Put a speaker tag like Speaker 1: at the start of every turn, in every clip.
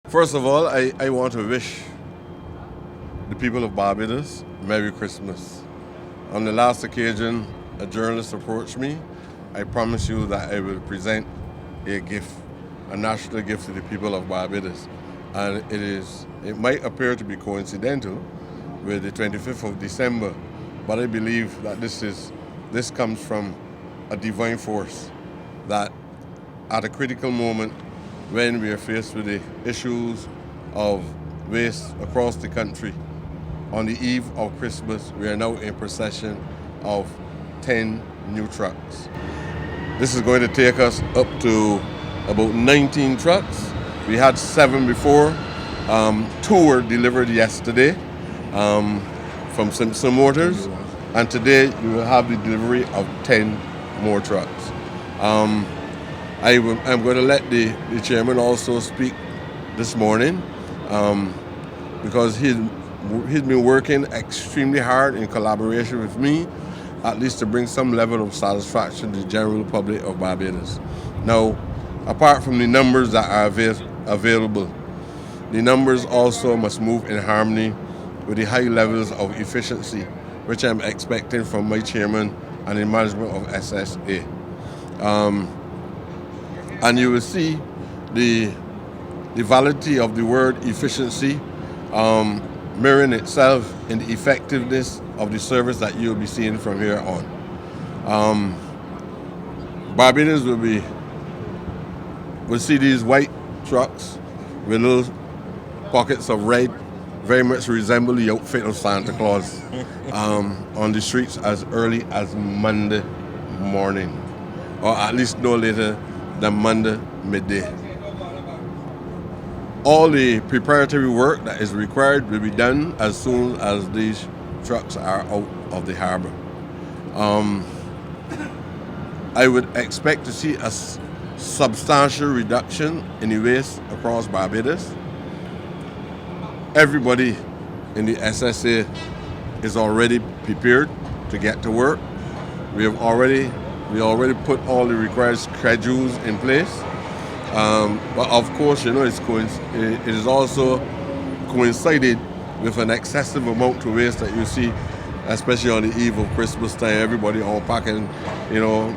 Speaker 1: First of all, I want to wish the people of Barbados Merry Christmas. On the last occasion a journalist approached me, I promise you that I will present a gift, a national gift to the people of Barbados. And it might appear to be coincidental with the 25th of December, but I believe that this comes from a divine force that at a critical moment when we are faced with the issues of waste across the country, on the eve of Christmas, we are now in possession of 10 new trucks. This is going to take us up to about 19 trucks. We had 7 before. 2 were delivered yesterday from Simpson Motors, and today we will have the delivery of 10 more trucks. I'm going to let the chairman also speak this morning because he's been working extremely hard in collaboration with me, at least to bring some level of satisfaction to the general public of Barbados. Now, apart from the numbers that are available, the numbers also must move in harmony with the high levels of efficiency which I'm expecting from my chairman and the management of SSA. And you will see the validity of the word efficiency mirroring itself in the effectiveness of the service that you'll be seeing from here on. Barbados will see these white trucks with little pockets of red, very much resemble the outfit of Santa Claus, on the streets as early as Monday morning, or at least no later than Monday midday. All the preparatory work that is required will be done as soon as these trucks are out of the harbor. I would expect to see a substantial reduction in the waste across Barbados. Everybody in the SSA is already prepared to get to work. We already put all the required schedules in place. But of course, it is also coincided with an excessive amount of waste that you see, especially on the eve of Christmas time. Everybody all packing,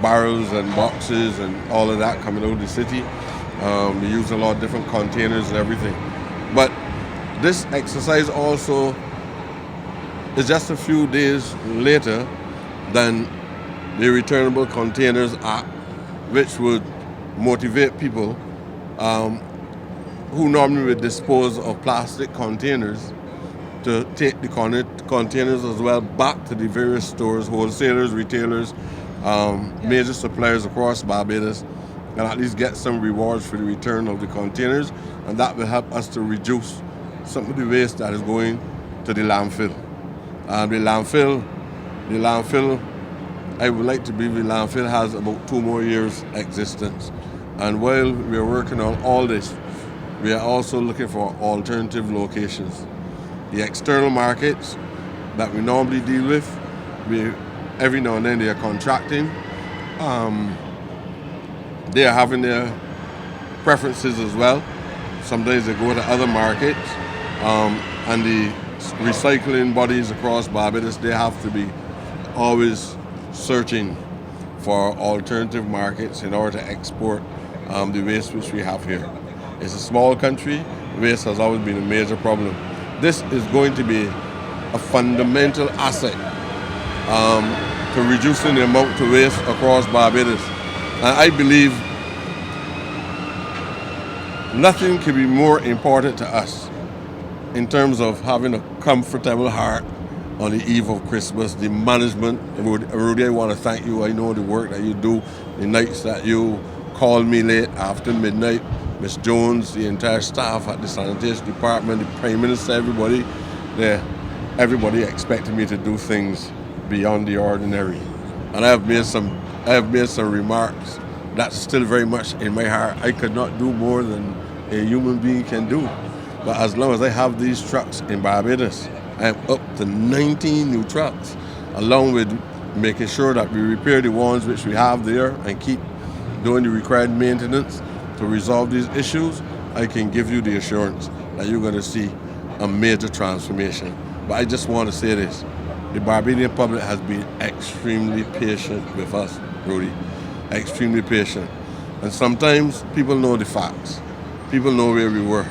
Speaker 1: barrels and boxes and all of that coming out of the city. We use a lot of different containers and everything. But this exercise also is just a few days later than the Returnable Containers Act, which would motivate people who normally would dispose of plastic containers to take the containers as well back to the various stores, wholesalers, retailers, major suppliers across Barbados, and at least get some rewards for the return of the containers, and that will help us to reduce some of the waste that is going to the landfill. The landfill, I would like to believe the landfill has about 2 more years existence. And while we are working on all this, we are also looking for alternative locations. The external markets that we normally deal with, every now and then they are contracting. They are having their preferences as well. Sometimes they go to other markets, and the recycling bodies across Barbados, they have to be always searching for alternative markets in order to export the waste which we have here. It's a small country. Waste has always been a major problem. This is going to be a fundamental asset to reducing the amount of waste across Barbados. And I believe nothing can be more important to us in terms of having a comfortable heart on the eve of Christmas. The management, Rudy, I want to thank you. I know the work that you do, the nights that you call me late after midnight, Miss Jones, the entire staff at the sanitation department, the Prime Minister, everybody expected me to do things beyond the ordinary. And I have made some remarks that's still very much in my heart. I could not do more than a human being can do. But as long as I have these trucks in Barbados, I am up to 19 new trucks, along with making sure that we repair the ones which we have there and keep doing the required maintenance to resolve these issues. I can give you the assurance that you're going to see a major transformation. But I just want to say this. The Barbadian public has been extremely patient with us, Rudy. Extremely patient. And sometimes people know the facts. People know where we were.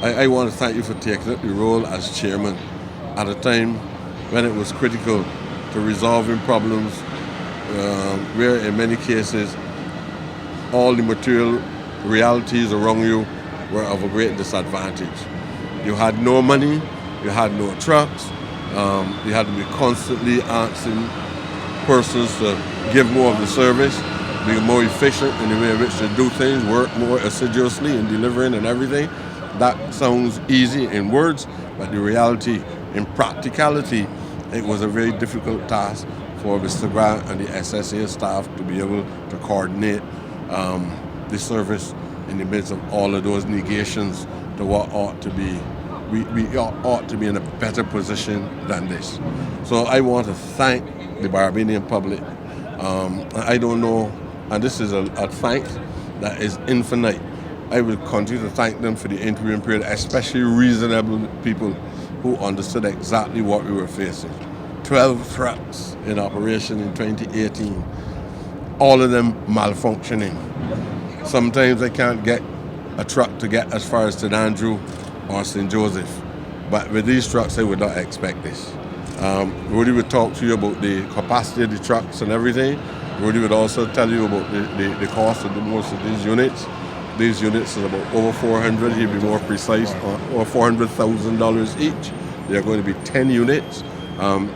Speaker 1: I want to thank you for taking up the role as chairman at a time when it was critical to resolving problems where in many cases all the material realities around you were of a great disadvantage. You had no money, you had no trucks, you had to be constantly asking persons to give more of the service, be more efficient in the way in which to do things, work more assiduously in delivering and everything. That sounds easy in words, but the reality, in practicality, it was a very difficult task for Mr. Grant and the SSA staff to be able to coordinate the service in the midst of all of those negations to what ought to be. We ought to be in a better position than this. So I want to thank the Barbadian public. I don't know, and this is a thanks that is infinite. I will continue to thank them for the interim period, especially reasonable people who understood exactly what we were facing. 12 trucks in operation in 2018, all of them malfunctioning. Sometimes I can't get a truck to get as far as St. Andrew or St. Joseph, but with these trucks I would not expect this. Rudy would talk to you about the capacity of the trucks and everything. Rudy would also tell you about the cost of most of these units. These units are about over 400, he'll be more precise, or $400,000 each. They're going to be 10 units.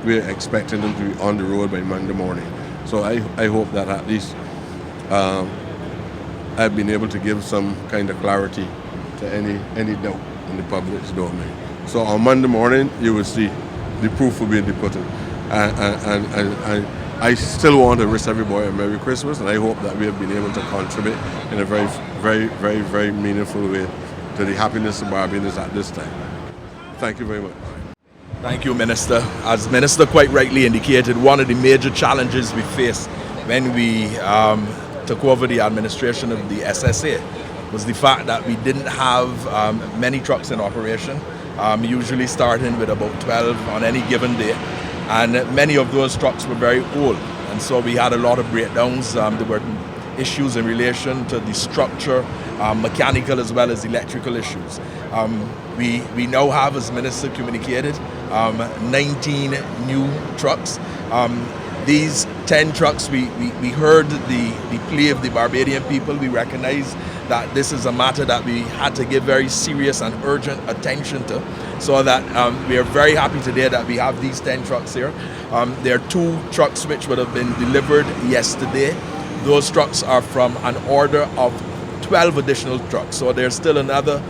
Speaker 1: We're expecting them to be on the road by Monday morning. So I hope that at least I've been able to give some kind of clarity to any doubt in the public's domain. So on Monday morning, you will see the proof will be in the pudding. And I still want to wish everybody a Merry Christmas, and I hope that we have been able to contribute in a very, very, very, very meaningful way to the happiness of Barbados at this time. Thank you very much.
Speaker 2: Thank you, Minister. As Minister quite rightly indicated, one of the major challenges we faced when we took over the administration of the SSA was the fact that we didn't have many trucks in operation, usually starting with about 12 on any given day. And many of those trucks were very old, and so we had a lot of breakdowns. There were issues in relation to the structure, mechanical as well as electrical issues. We now have, as Minister communicated, 19 new trucks. These 10 trucks, we heard the plea of the Barbadian people. We recognize that this is a matter that we had to give very serious and urgent attention to, so that we are very happy today that we have these 10 trucks here. There are 2 trucks which would have been delivered yesterday. Those trucks are from an order of 12 additional trucks. So there's still another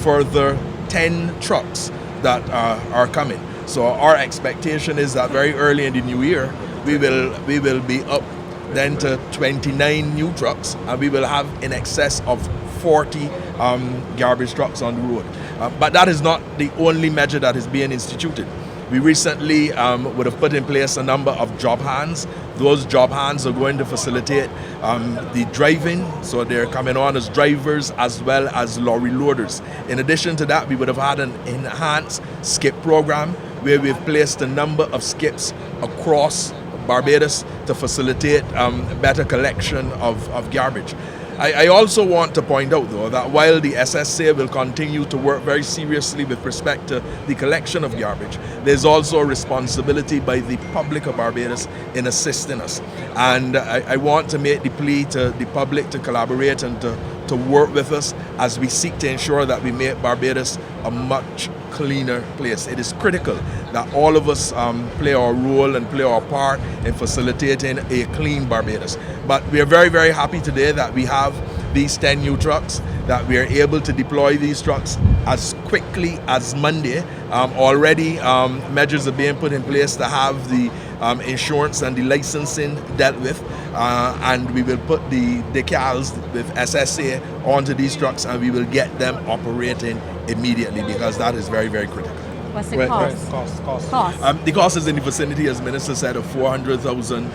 Speaker 2: further 10 trucks that are coming. So our expectation is that very early in the new year, we will be up then to 29 new trucks, and we will have in excess of 40 garbage trucks on the road. But that is not the only measure that is being instituted. We recently would have put in place a number of job hands. Those job hands are going to facilitate the driving, so they're coming on as drivers as well as lorry loaders. In addition to that, we would have had an enhanced skip program where we've placed a number of skips across Barbados to facilitate better collection of garbage. I also want to point out, though, that while the SSA will continue to work very seriously with respect to the collection of garbage, there's also a responsibility by the public of Barbados in assisting us. And I want to make the plea to the public to collaborate and to work with us as we seek to ensure that we make Barbados a much cleaner place. It is critical that all of us play our role and play our part in facilitating a clean Barbados. But we are very, very happy today that we have these 10 new trucks, that we are able to deploy these trucks as quickly as Monday. Already measures are being put in place to have the insurance and the licensing dealt with, and we will put the decals with SSA onto these trucks, and we will get them operating immediately, because that is very, very critical.
Speaker 3: What's the cost? Cost.
Speaker 2: The cost is in the vicinity, as Minister said, of $400,000.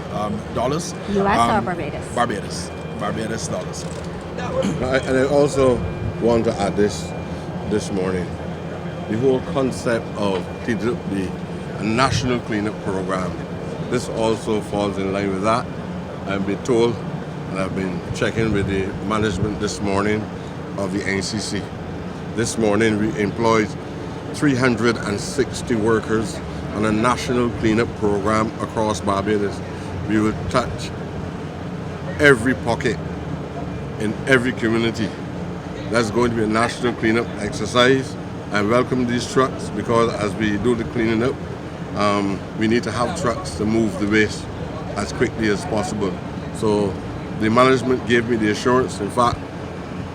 Speaker 3: US or Barbados?
Speaker 2: Barbados dollars.
Speaker 1: And I also want to add this morning. The whole concept of the national cleanup program, this also falls in line with that. I've been told, and I've been checking with the management this morning of the NCC. This morning we employed 360 workers on a national cleanup program across Barbados. We will touch every pocket in every community. That's going to be a national cleanup exercise. I welcome these trucks because as we do the cleaning up, we need to have trucks to move the waste as quickly as possible. So the management gave me the assurance, in fact,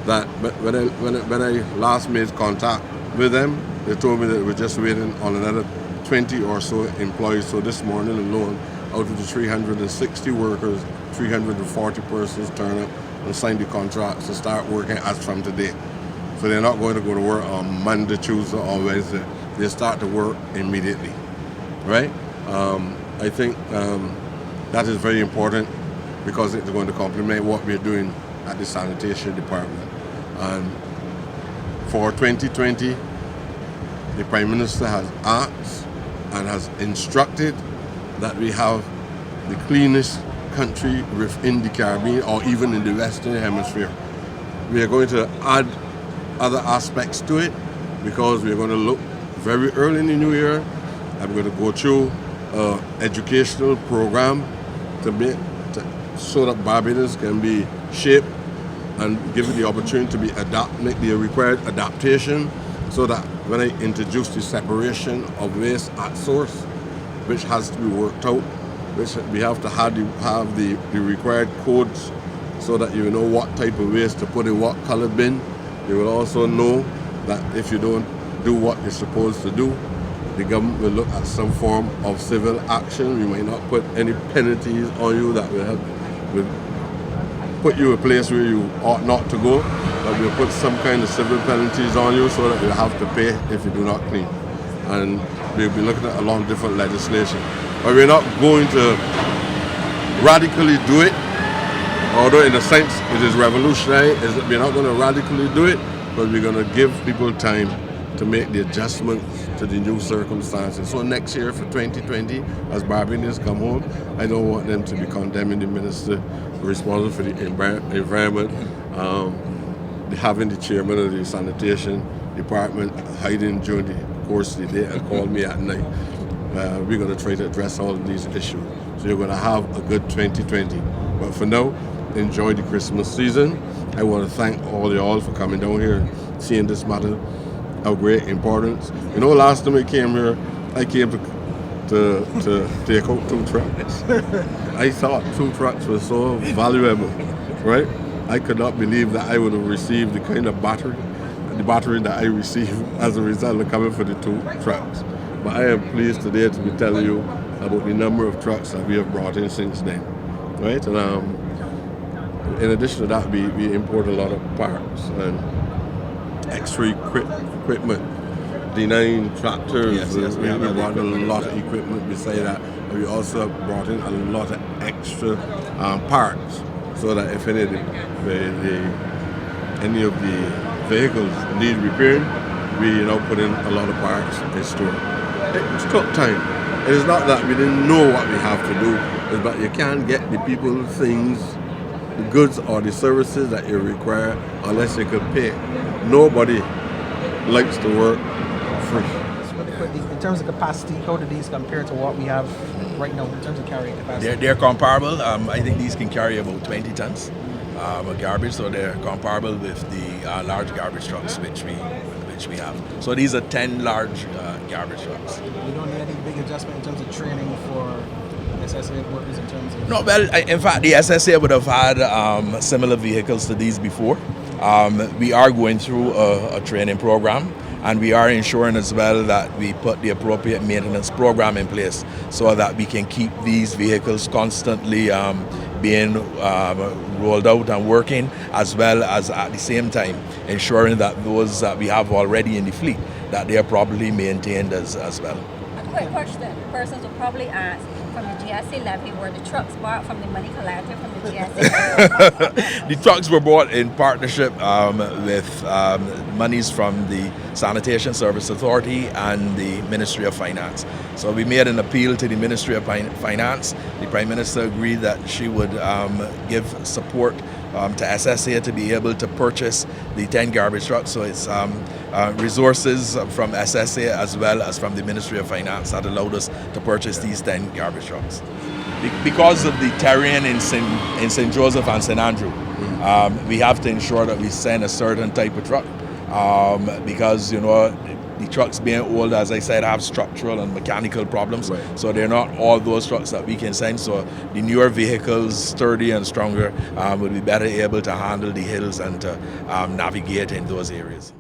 Speaker 1: that when I last made contact with them, they told me that we're just waiting on another 20 or so employees. So this morning alone, out of the 360 workers, 340 persons turn up and sign the contracts to start working as from today. So they're not going to go to work on Monday, Tuesday, or Wednesday. They start to work immediately, right? I think that is very important because it's going to complement what we're doing at the sanitation department. And for 2020, the Prime Minister has asked and has instructed that we have the cleanest country within the Caribbean or even in the Western Hemisphere. We are going to add other aspects to it because we're going to look very early in the new year. I'm going to go through an educational program so that Barbados can be shaped and given the opportunity to make the required adaptation so that when I introduce the separation of waste at source, which has to be worked out, which we have to have the required codes so that you know what type of waste to put in what color bin. You will also know that if you don't do what you're supposed to do, the government will look at some form of civil action. We may not put any penalties on you that will put you a place where you ought not to go, but we'll put some kind of civil penalties on you so that you'll have to pay if you do not clean. And we'll be looking at a lot of different legislation. But we're not going to radically do it, although in a sense it is revolutionary. We're not going to radically do it, but we're going to give people time to make the adjustments to the new circumstances. So next year for 2020, as Barbadians come home, I don't want them to be condemning the minister responsible for the environment, having the chairman of the sanitation department hiding during the course of the day and call me at night. We're going to try to address all of these issues. So you're going to have a good 2020. But for now, enjoy the Christmas season. I want to thank all y'all for coming down here and seeing this matter of great importance. You know, last time I came here, I came to take out 2 trucks. I thought 2 trucks were so valuable, right? I could not believe that I would have received the kind of battery that I received as a result of coming for the 2 trucks. But I am pleased today to be telling you about the number of trucks that we have brought in since then, right? And in addition to that, we import a lot of parts and extra equipment. D9 tractors,
Speaker 2: yes,
Speaker 1: we brought a lot of equipment beside that. And we also brought in a lot of extra parts so that if any of the vehicles need repairing, we put in a lot of parts in store. It took time. It is not that we didn't know what we have to do, it's that you can't get the people, things, the goods or the services that you require unless you can pay. Nobody likes to work free.
Speaker 3: In terms of capacity, how do these compare to what we have right now in terms of carrying capacity?
Speaker 2: They're comparable. I think these can carry about 20 tons of garbage, so they're comparable with the large garbage trucks which we have. So these are 10 large garbage trucks.
Speaker 3: We don't need any big adjustment in terms of training for SSA workers in terms of...
Speaker 2: No, well, in fact, the SSA would have had similar vehicles to these before. We are going through a training program, and we are ensuring as well that we put the appropriate maintenance program in place so that we can keep these vehicles constantly being rolled out and working, as well as at the same time ensuring that those that we have already in the fleet, that they are properly maintained as well.
Speaker 4: quick question. Persons will probably ask, from the GSA levy, were the trucks bought from the money collected from the GSA?
Speaker 2: The trucks were bought in partnership with monies from the Sanitation Service Authority and the Ministry of Finance. So we made an appeal to the Ministry of Finance. The Prime Minister agreed that she would give support to SSA to be able to purchase the 10 garbage trucks. So it's resources from SSA as well as from the Ministry of Finance that allowed us to purchase these 10 garbage trucks. Because of the terrain in St. Joseph and St. Andrew, we have to ensure that we send a certain type of truck because, you know, the trucks being old, as I said, have structural and mechanical problems.
Speaker 1: Right.
Speaker 2: So they're not all those trucks that we can send. So the newer vehicles, sturdy and stronger, will be better able to handle the hills and to navigate in those areas.